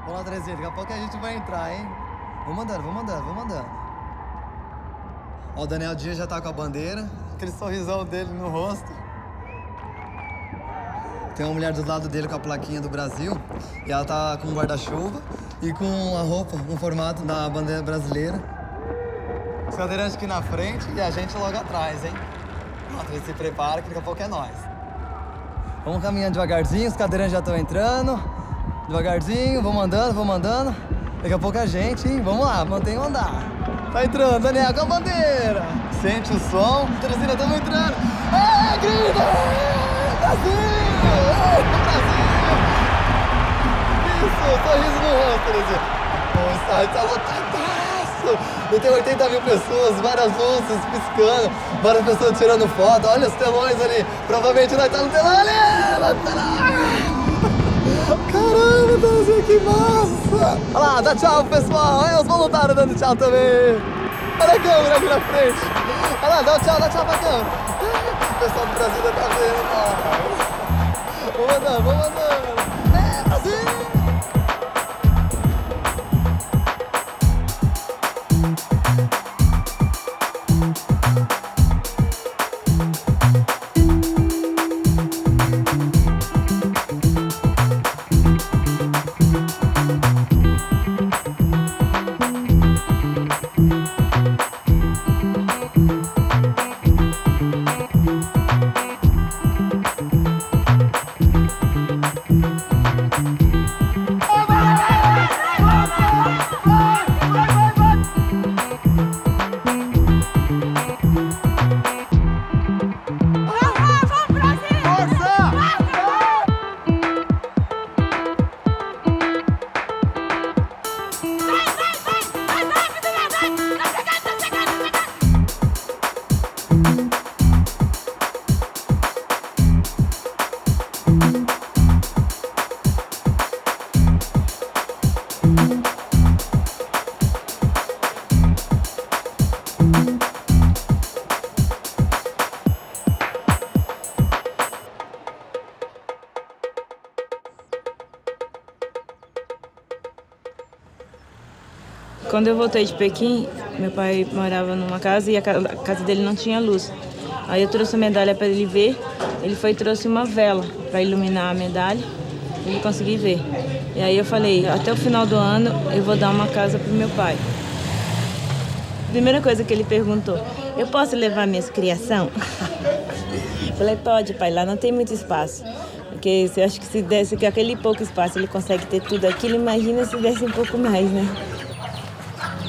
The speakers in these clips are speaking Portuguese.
Vamos lá, Terezinha, daqui a pouco a gente vai entrar, hein? Vamos andando, vamos andando, vamos andando. Ó, o Daniel Dias já tá com a bandeira, aquele sorrisão dele no rosto. Tem uma mulher do lado dele com a plaquinha do Brasil, e ela tá com um guarda-chuva e com a roupa, um formato da bandeira brasileira. Os cadeirantes aqui na frente e a gente logo atrás, hein? Ó, se prepara que daqui a pouco é nós. Vamos caminhando devagarzinho, os cadeirantes já estão entrando. Devagarzinho, vamos andando, vamos andando. Daqui a pouco a gente, hein? Vamos lá, mantém o andar. Tá entrando, Daniel, com a bandeira. Sente o som. Terezinha, estamos entrando. É, grita! Brasil! Brasil! Isso, sorriso no rosto, Terezinha. O estádio tá lotadaço. Tem 80 mil pessoas, várias luzes piscando, várias pessoas tirando foto. Olha os telões ali. Provavelmente nós estamos no telão ali. Caramba, Terezinha, que massa! Olha lá, dá tchau pro pessoal. Olha os voluntários dando tchau também. Olha a câmera aqui na frente. Olha lá, dá tchau pra câmera. O pessoal do Brasil já tá vendo, ó. Vamos andando, vamos andando. É, Brasil! Quando eu voltei de Pequim, meu pai morava numa casa e a casa dele não tinha luz. Aí eu trouxe a medalha para ele ver. Ele foi e trouxe uma vela para iluminar a medalha e ele conseguir ver. E aí eu falei, até o final do ano eu vou dar uma casa para o meu pai. Primeira coisa que ele perguntou, eu posso levar minhas criação? Falei, pode, pai, lá não tem muito espaço. Porque eu acho que se desse com aquele pouco espaço ele consegue ter tudo aquilo, imagina se desse um pouco mais, né?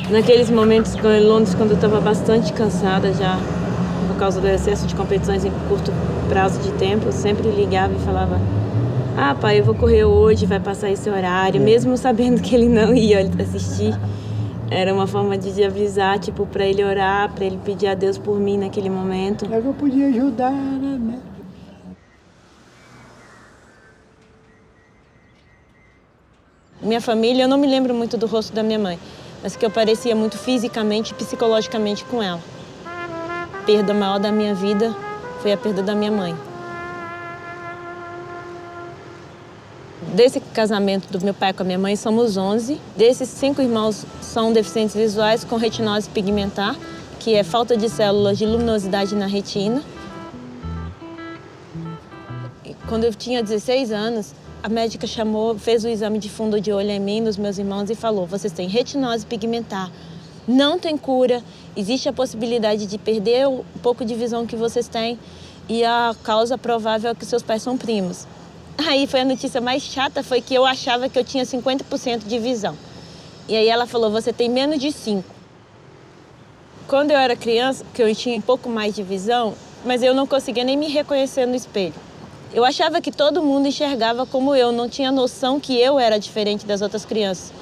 Naqueles momentos em Londres, quando eu estava bastante cansada já, por causa do excesso de competições em curto prazo de tempo, eu sempre ligava e falava, ah, pai, eu vou correr hoje, vai passar esse horário, mesmo sabendo que ele não ia assistir. Era uma forma de avisar, tipo, para ele orar, para ele pedir a Deus por mim naquele momento. Eu podia ajudar, né? Minha família, eu não me lembro muito do rosto da minha mãe, mas que eu parecia muito fisicamente e psicologicamente com ela. A perda maior da minha vida foi a perda da minha mãe. Desse casamento do meu pai com a minha mãe, somos 11. Desses 5 irmãos são deficientes visuais com retinose pigmentar, que é falta de células de luminosidade na retina. E quando eu tinha 16 anos, a médica chamou, fez o exame de fundo de olho em mim, nos meus irmãos, e falou, vocês têm retinose pigmentar, não tem cura, existe a possibilidade de perder o pouco de visão que vocês têm e a causa provável é que seus pais são primos. Aí foi a notícia mais chata, foi que eu achava que eu tinha 50% de visão. E aí ela falou, você tem menos de 5. Quando eu era criança, que eu tinha um pouco mais de visão, mas eu não conseguia nem me reconhecer no espelho. Eu achava que todo mundo enxergava como eu, não tinha noção que eu era diferente das outras crianças.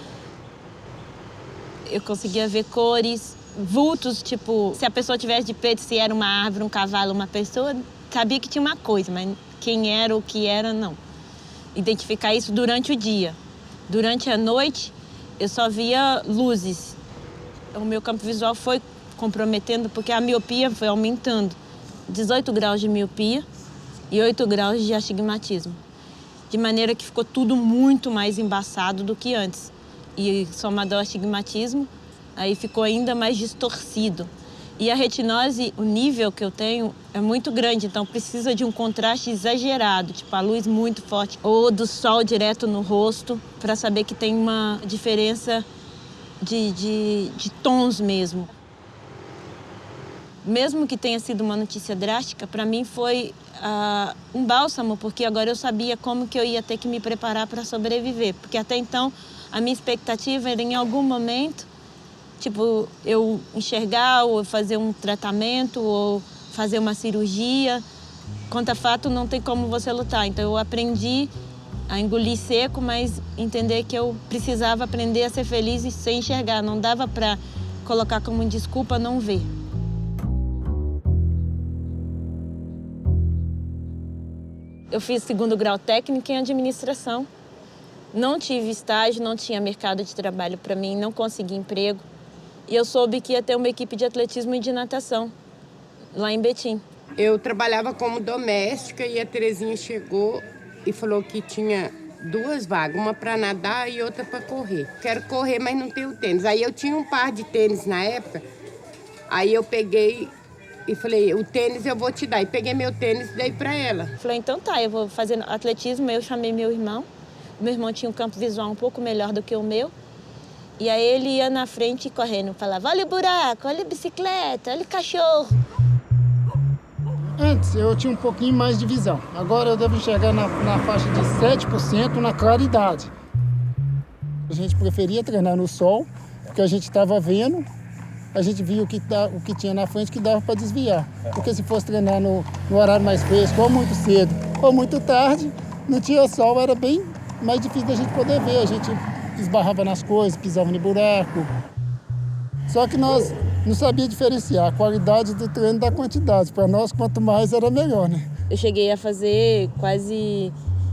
Eu conseguia ver cores, vultos, tipo, se a pessoa tivesse de peito, se era uma árvore, um cavalo, uma pessoa, sabia que tinha uma coisa, mas quem era, o que era, não. Identificar isso durante o dia. Durante a noite, eu só via luzes. O meu campo visual foi comprometendo porque a miopia foi aumentando. 18 graus de miopia e 8 graus de astigmatismo. de maneira que ficou tudo muito mais embaçado do que antes. E somado ao astigmatismo, aí ficou ainda mais distorcido. E a retinose, o nível que eu tenho é muito grande, então precisa de um contraste exagerado, tipo a luz muito forte, ou do sol direto no rosto, para saber que tem uma diferença de tons mesmo. Mesmo que tenha sido uma notícia drástica, para mim foi um bálsamo, porque agora eu sabia como que eu ia ter que me preparar para sobreviver. Porque até então, a minha expectativa era em algum momento, tipo, eu enxergar ou fazer um tratamento ou fazer uma cirurgia. Contra fato, não tem como você lutar. Então eu aprendi a engolir seco, mas entender que eu precisava aprender a ser feliz e sem enxergar. Não dava para colocar como desculpa não ver. Eu fiz 2º grau técnico em administração. Não tive estágio, não tinha mercado de trabalho para mim, não consegui emprego. E eu soube que ia ter uma equipe de atletismo e de natação, lá em Betim. Eu trabalhava como doméstica e a Terezinha chegou e falou que tinha 2 vagas, uma para nadar e outra para correr. Quero correr, mas não tenho tênis. Aí eu tinha um par de tênis na época, aí eu peguei e falei, o tênis eu vou te dar. E peguei meu tênis e dei para ela. Falei, então tá, eu vou fazer atletismo. Eu chamei meu irmão. Meu irmão tinha um campo visual um pouco melhor do que o meu. E aí ele ia na frente correndo, falava, olha o buraco, olha a bicicleta, olha o cachorro. Antes eu tinha um pouquinho mais de visão. Agora eu devo enxergar na faixa de 7% na claridade. A gente preferia treinar no sol, porque a gente estava vendo, a gente via o que tinha na frente que dava para desviar. Porque se fosse treinar no horário mais fresco, ou muito cedo, ou muito tarde, não tinha sol, era bem mais difícil da gente poder ver. A gente esbarrava nas coisas, pisava no buraco. Só que nós não sabíamos diferenciar a qualidade do treino da quantidade. Para nós, quanto mais era melhor, né? Eu cheguei a fazer quase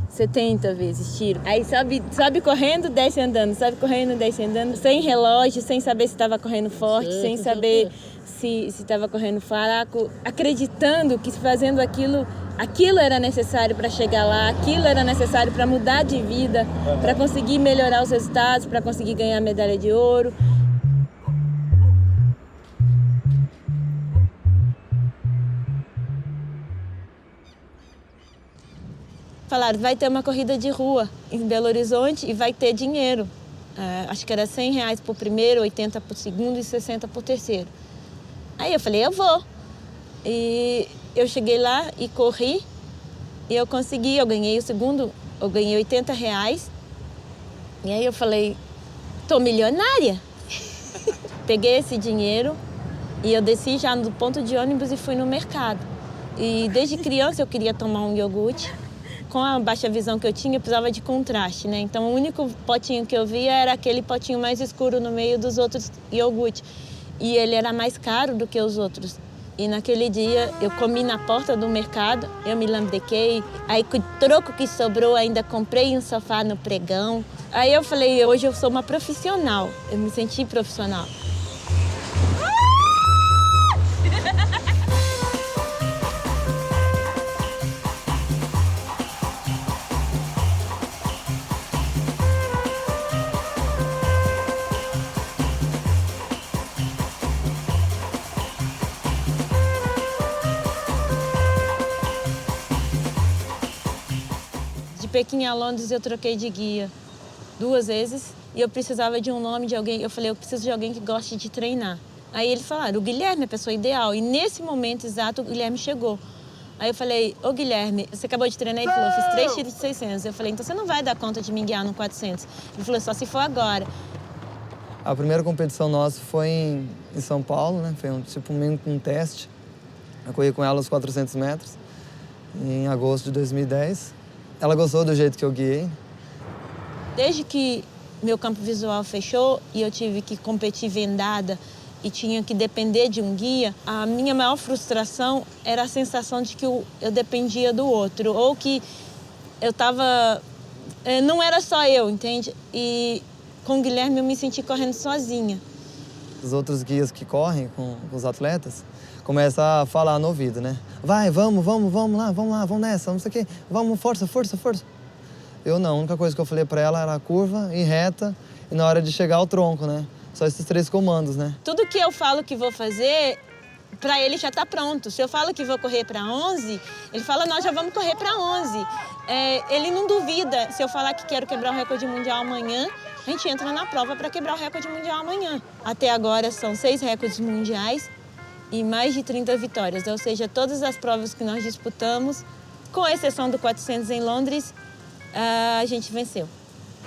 70 vezes tiro. Aí sobe correndo, desce andando, sobe correndo, desce andando, sem relógio, sem saber se estava correndo forte, sem saber se estava correndo fraco, acreditando que fazendo aquilo era necessário para chegar lá, aquilo era necessário para mudar de vida, para conseguir melhorar os resultados, para conseguir ganhar a medalha de ouro. Falaram, vai ter uma corrida de rua em Belo Horizonte e vai ter dinheiro. Acho que era R$100 por primeiro, 80 por segundo e 60 por terceiro. Aí eu falei, eu vou. E eu cheguei lá e corri e eu consegui, eu ganhei o segundo, eu ganhei R$80. E aí eu falei, tô milionária. Peguei esse dinheiro e eu desci já no ponto de ônibus e fui no mercado. E desde criança eu queria tomar um iogurte. Com a baixa visão que eu tinha, eu precisava de contraste, né? Então o único potinho que eu via era aquele potinho mais escuro no meio dos outros iogurtes. E ele era mais caro do que os outros. E naquele dia eu comi na porta do mercado, eu me lambequei. Aí com o troco que sobrou ainda comprei um sofá no pregão. Aí eu falei, hoje eu sou uma profissional. Eu me senti profissional. De Pequim a Londres eu troquei de guia 2 vezes e eu precisava de um nome de alguém. Eu falei, eu preciso de alguém que goste de treinar. Aí eles falaram, o Guilherme é a pessoa ideal. E nesse momento exato, o Guilherme chegou. Aí eu falei, ô Guilherme, você acabou de treinar? Ele falou, eu fiz 3 tiros de 600. Eu falei, então você não vai dar conta de me guiar no 400. Ele falou, só se for agora. A primeira competição nossa foi em São Paulo, né? Foi meio um teste. Eu corri com ela os 400 metros, em agosto de 2010. Ela gostou do jeito que eu guiei. Desde que meu campo visual fechou e eu tive que competir vendada e tinha que depender de um guia, a minha maior frustração era a sensação de que eu dependia do outro, ou que eu estava... Não era só eu, entende? E com o Guilherme eu me senti correndo sozinha. Os outros guias que correm com os atletas começam a falar no ouvido, né? Vai, vamos lá, vamos nessa, não sei o quê. Vamos, força. Eu não, a única coisa que eu falei pra ela era curva e reta e na hora de chegar ao tronco, né? Só esses 3 comandos, né? Tudo que eu falo que vou fazer, pra ele já tá pronto. Se eu falo que vou correr pra 11, ele fala, nós já vamos correr pra 11. Ele não duvida. Se eu falar que quero quebrar o recorde mundial amanhã, a gente entra na prova para quebrar o recorde mundial amanhã. Até agora são 6 recordes mundiais e mais de 30 vitórias. Ou seja, todas as provas que nós disputamos, com exceção do 400 em Londres, a gente venceu.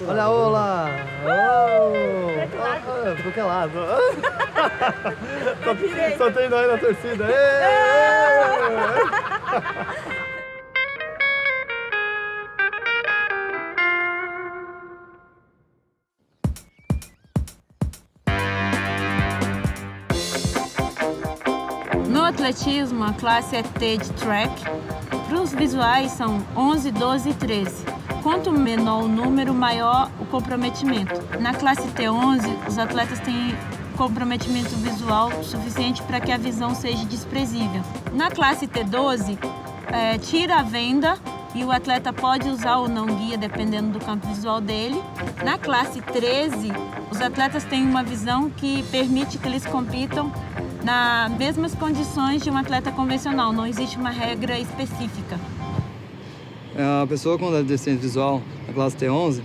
Olha, olá! Oh, ficou calado. Só tem nós na torcida. No atletismo, a classe é T de track. Para os visuais são 11, 12 e 13. Quanto menor o número, maior o comprometimento. Na classe T11, os atletas têm comprometimento visual suficiente para que a visão seja desprezível. Na classe T12, tira a venda e o atleta pode usar ou não guia, dependendo do campo visual dele. Na classe 13, os atletas têm uma visão que permite que eles compitam nas mesmas condições de um atleta convencional, não existe uma regra específica. A pessoa com deficiência visual na classe T11,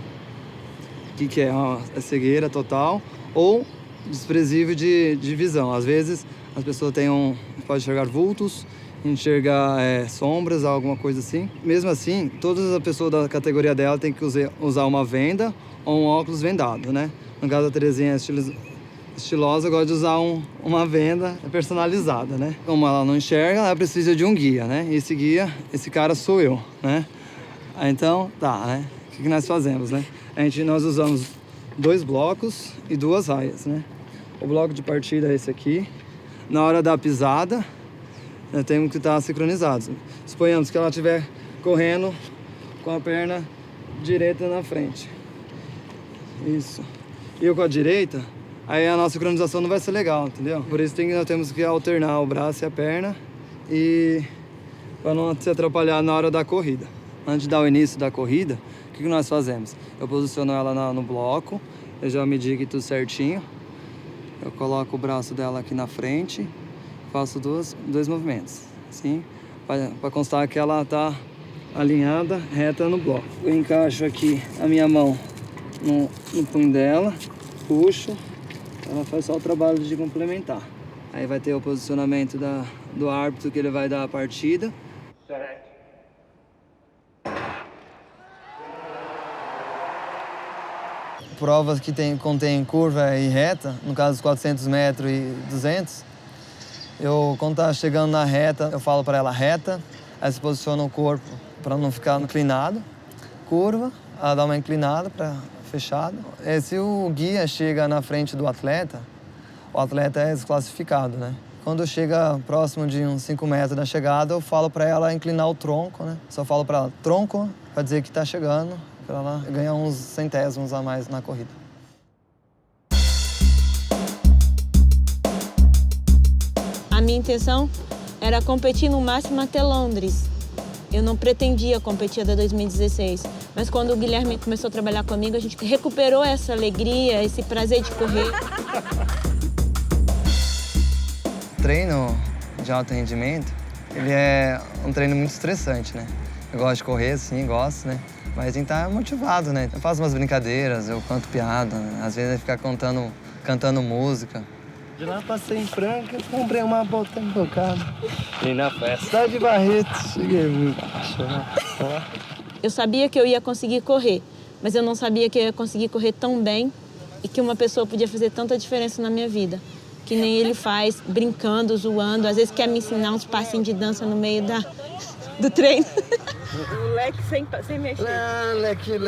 que é uma cegueira total ou desprezível de visão. Às vezes as pessoas podem enxergar vultos, enxergar sombras, alguma coisa assim. Mesmo assim, todas as pessoas da categoria dela têm que usar uma venda ou um óculos vendado, né? No caso da Terezinha estilosa, gosta de usar uma venda personalizada, né? Como ela não enxerga, ela precisa de um guia, né? E esse guia, esse cara sou eu, né? Então, tá, né? O que nós fazemos, né? Nós usamos 2 blocos e 2 raias, né? O bloco de partida é esse aqui. Na hora da pisada, temos que estar sincronizados. Suponhamos que ela estiver correndo com a perna direita na frente. Isso. E eu com a direita, aí a nossa sincronização não vai ser legal, entendeu? Por isso nós temos que alternar o braço e a perna para não se atrapalhar na hora da corrida. Antes de dar o início da corrida, o que nós fazemos? Eu posiciono ela no bloco, eu já medi aqui tudo certinho. Eu coloco o braço dela aqui na frente, faço dois movimentos, assim, para constar que ela está alinhada, reta no bloco. Eu encaixo aqui a minha mão no punho dela, puxo, ela faz só o trabalho de complementar. Aí vai ter o posicionamento do árbitro que ele vai dar a partida. Provas que contém curva e reta, no caso dos 400 metros e 200, quando tá chegando na reta, eu falo para ela reta, aí se posiciona o corpo para não ficar inclinado, curva, ela dá uma inclinada para fechado. Se o guia chega na frente do atleta, o atleta é desclassificado, né? Quando chega próximo de uns 5 metros da chegada, eu falo para ela inclinar o tronco, né? Só falo para ela tronco, para dizer que está chegando, para ela ganhar uns centésimos a mais na corrida. A minha intenção era competir no máximo até Londres. Eu não pretendia competir até 2016, mas quando o Guilherme começou a trabalhar comigo, a gente recuperou essa alegria, esse prazer de correr. O treino de alto rendimento, ele é um treino muito estressante, né? Eu gosto de correr, sim, gosto, né? Mas tem que estar motivado, né? Eu faço umas brincadeiras, eu canto piada, né? Às vezes eu fico cantando música. De lá passei em Franca, comprei uma bota embocada. E na festa de Barreto, cheguei muito apaixonado. Eu sabia que eu ia conseguir correr, mas eu não sabia que eu ia conseguir correr tão bem e que uma pessoa podia fazer tanta diferença na minha vida. Que nem ele faz, brincando, zoando, às vezes quer me ensinar uns passinhos de dança no meio do treino. O leque sem mexer. Leque.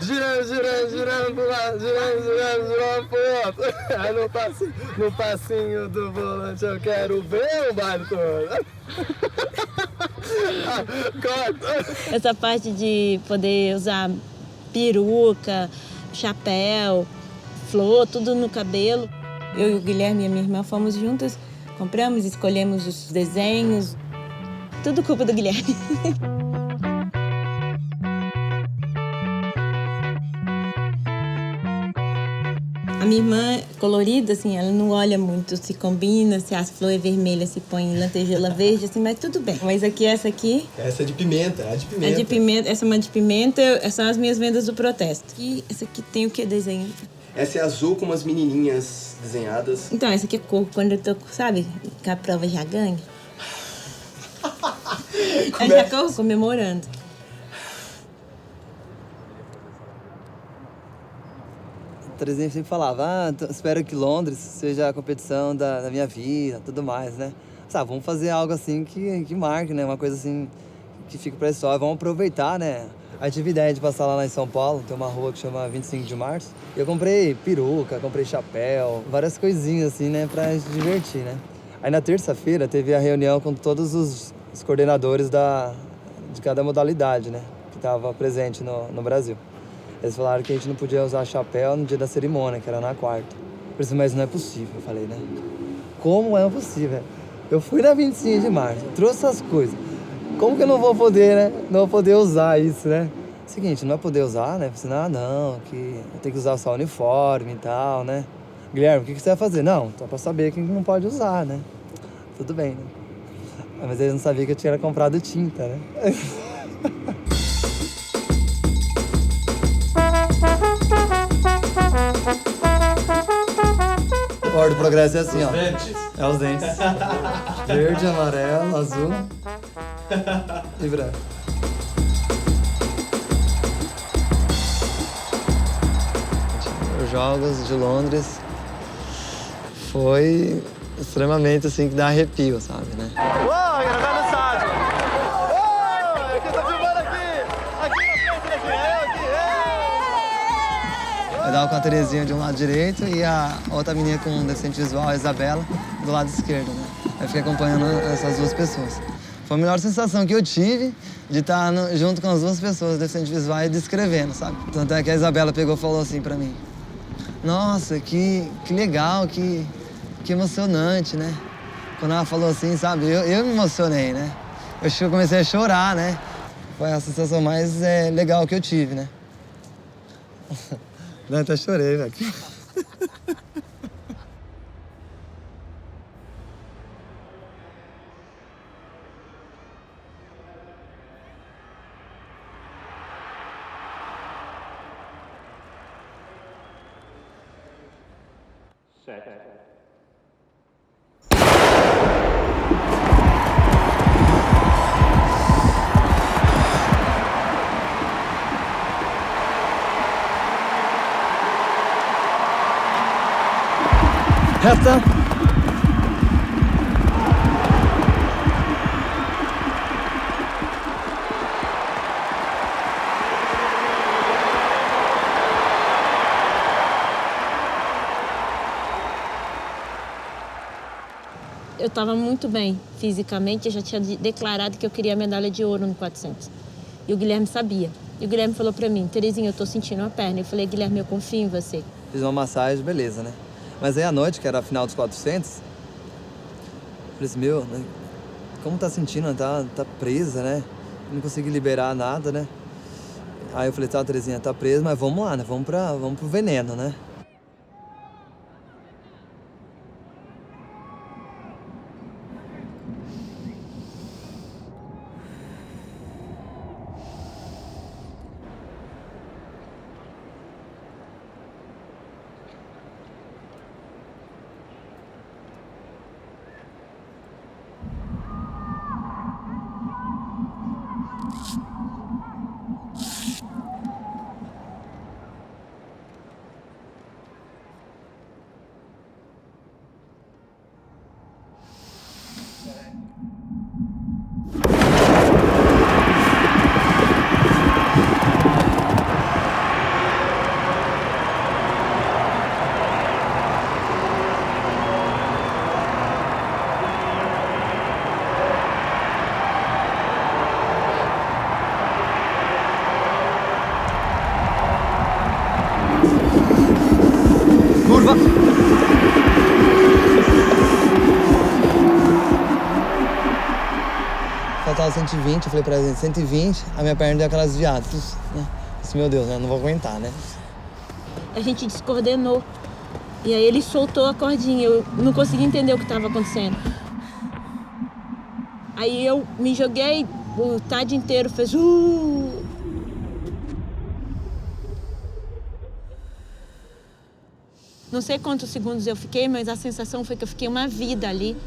Girando pro lado, girando pro outro. Aí no passinho do volante eu quero ver o baile todo. Essa parte de poder usar peruca, chapéu, flor, tudo no cabelo. Eu e o Guilherme e a minha irmã fomos juntas, compramos, escolhemos os desenhos, tudo culpa do Guilherme. minha irmã, colorida, assim, ela não olha muito se combina, se a flor é vermelha, se põe lantejoula verde, assim, mas tudo bem. Mas aqui, essa aqui... Essa é de pimenta, é de pimenta. É de pimenta, essa é uma de pimenta, são as minhas vendas do protesto. E essa aqui tem o que desenho? Essa é azul com umas menininhas desenhadas. Então, essa aqui é cor, quando eu tô, sabe, que a prova já ganha. Eu já tô comemorando. A Terezinha sempre falava, espero que Londres seja a competição da minha vida, tudo mais, né? Sabe, vamos fazer algo assim que marque, né? Uma coisa assim que fique pra história. Vamos aproveitar, né? Aí tive ideia de passar lá em São Paulo, tem uma rua que chama 25 de Março. E eu comprei peruca, comprei chapéu, várias coisinhas assim, né? Pra se divertir, né? Aí na terça-feira teve a reunião com todos os coordenadores de cada modalidade, né? Que tava presente no Brasil. Eles falaram que a gente não podia usar chapéu no dia da cerimônia, que era na quarta. Eu falei, mas não é possível, eu falei, né? Como é possível? Eu fui na 25 de março, trouxe essas coisas. Como que eu não vou poder, né? Não vou poder usar isso, né? Seguinte, não vai poder usar, né? Eu falei, não, que eu tenho que usar só uniforme e tal, né? Guilherme, o que você vai fazer? Não, só pra saber quem não pode usar, né? Tudo bem, né? Mas eles não sabiam que eu tinha comprado tinta, né? A ordem do progresso é assim, ó. Os dentes. É os dentes. Verde, amarelo, azul e branco. Os Jogos de Londres foi extremamente assim que dá arrepio, sabe, né? Uou, gravando o estádio! Uou, aqui tá filmando aqui! Aqui na frente, aqui! Eu tava com a Terezinha de um lado direito e a outra menina com deficiente visual, a Isabela, do lado esquerdo, né? Eu fiquei acompanhando essas duas pessoas. Foi a melhor sensação que eu tive de estar junto com as duas pessoas, deficiente visual, e descrevendo, sabe? Tanto é que a Isabela pegou e falou assim pra mim: nossa, que legal, que emocionante, né? Quando ela falou assim, sabe, eu me emocionei, né? Eu comecei a chorar, né? Foi a sensação mais legal que eu tive, né? Não, até chorei, velho. Resta. Eu estava muito bem fisicamente, eu já tinha declarado que eu queria a medalha de ouro no 400. E o Guilherme sabia. E o Guilherme falou pra mim, Terezinha, eu tô sentindo uma perna. Eu falei, Guilherme, eu confio em você. Fiz uma massagem, beleza, né? Mas aí à noite, que era a final dos 400, eu falei assim, meu, né? Como tá sentindo? Tá presa, né? Não consegui liberar nada, né? Aí eu falei, tá, Terezinha, tá presa, mas vamos lá, né? Vamos pro veneno, né? Curva! Faltava 120, eu falei pra ele, 120, a minha perna deu aquelas desviadas, né? Disse, meu Deus, né? Não vou aguentar, né? A gente descoordenou. E aí ele soltou a cordinha, eu não consegui entender o que estava acontecendo. Aí eu me joguei, o tarde inteiro fez... Não sei quantos segundos eu fiquei, mas a sensação foi que eu fiquei uma vida ali.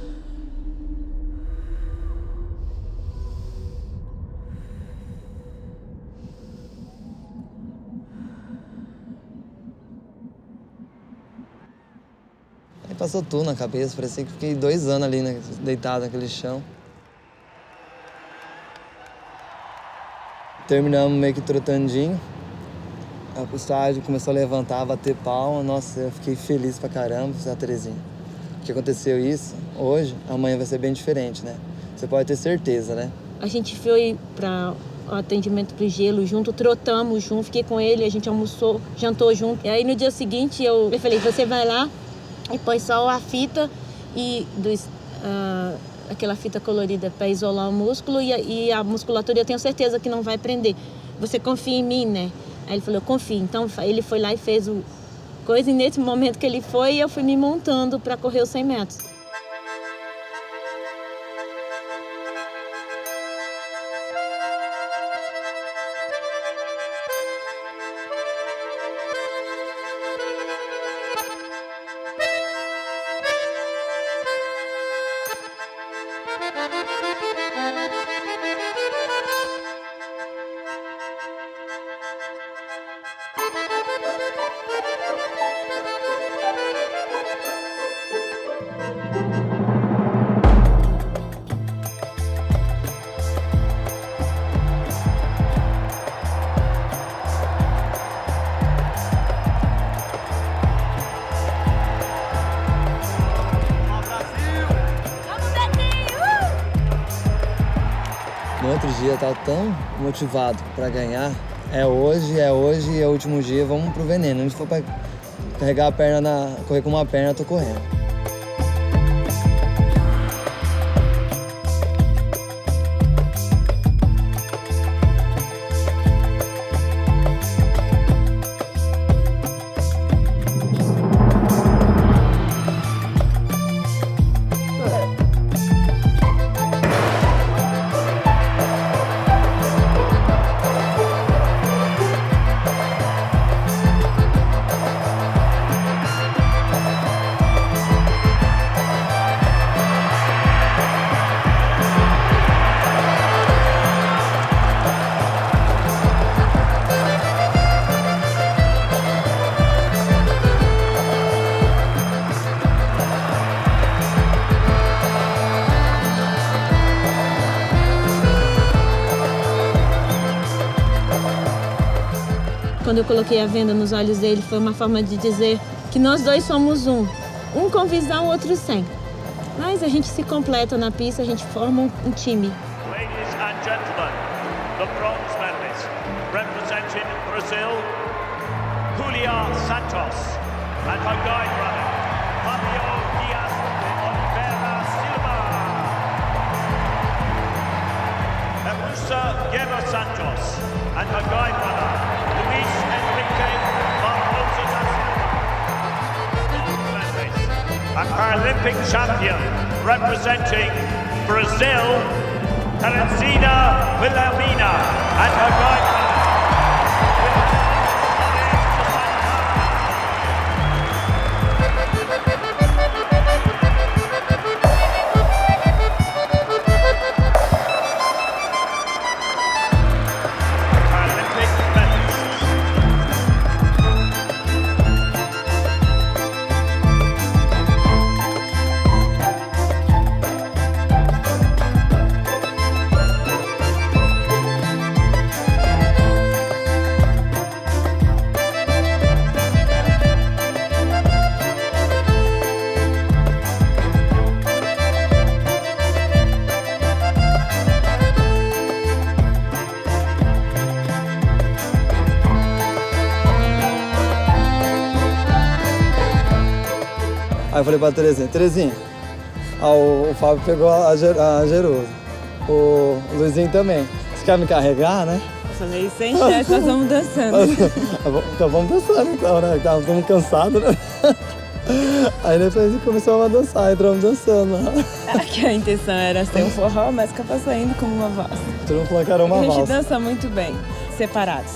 Aí passou tudo na cabeça, parecia que fiquei 2 anos ali, né, deitado naquele chão. Terminamos meio que trotandinho. O estádio começou a levantar, a bater palma. Nossa, eu fiquei feliz pra caramba, a Terezinha. O que aconteceu isso, hoje, amanhã vai ser bem diferente, né? Você pode ter certeza, né? A gente foi para o atendimento pro gelo junto, trotamos junto, fiquei com ele, a gente almoçou, jantou junto. E aí no dia seguinte eu falei, você vai lá e põe só a fita e aquela fita colorida para isolar o músculo e a musculatura eu tenho certeza que não vai prender. Você confia em mim, né? Aí ele falou, eu confio. Então ele foi lá e fez o coisa e nesse momento que ele foi, eu fui me montando para correr os 100 metros. No outro dia eu tava tão motivado pra ganhar. É hoje, é o último dia, vamos pro veneno. Se for pra carregar a perna, correr com uma perna, eu tô correndo. Quando eu coloquei a venda nos olhos dele, foi uma forma de dizer que nós dois somos um. Um com visão, o outro sem. Mas a gente se completa na pista, a gente forma um time. Ladies and gentlemen, the bronze medalist representing Brazil, Julia Santos, and her guide runner, Fabio Dias de Oliveira Silva. And Musa Guerra Santos, and her guide runner, Luis Enrique Barbosa da Silva. A Paralympic champion representing Brazil, Teresina Wilhelmina, and her guide runner. Aí eu falei pra Terezinha, o Fábio pegou a Jerusa, o Luizinho também. Você quer me carregar, né? Eu falei, sem chance, nós vamos dançando. Então vamos dançando então, né? Estamos cansados, né? Aí depois começamos a dançar, entramos dançando lá. Que a intenção era ser um forró, mas acabou saindo como uma valsa. Todo mundo falou que era uma A gente valsa. dança muito bem, separados.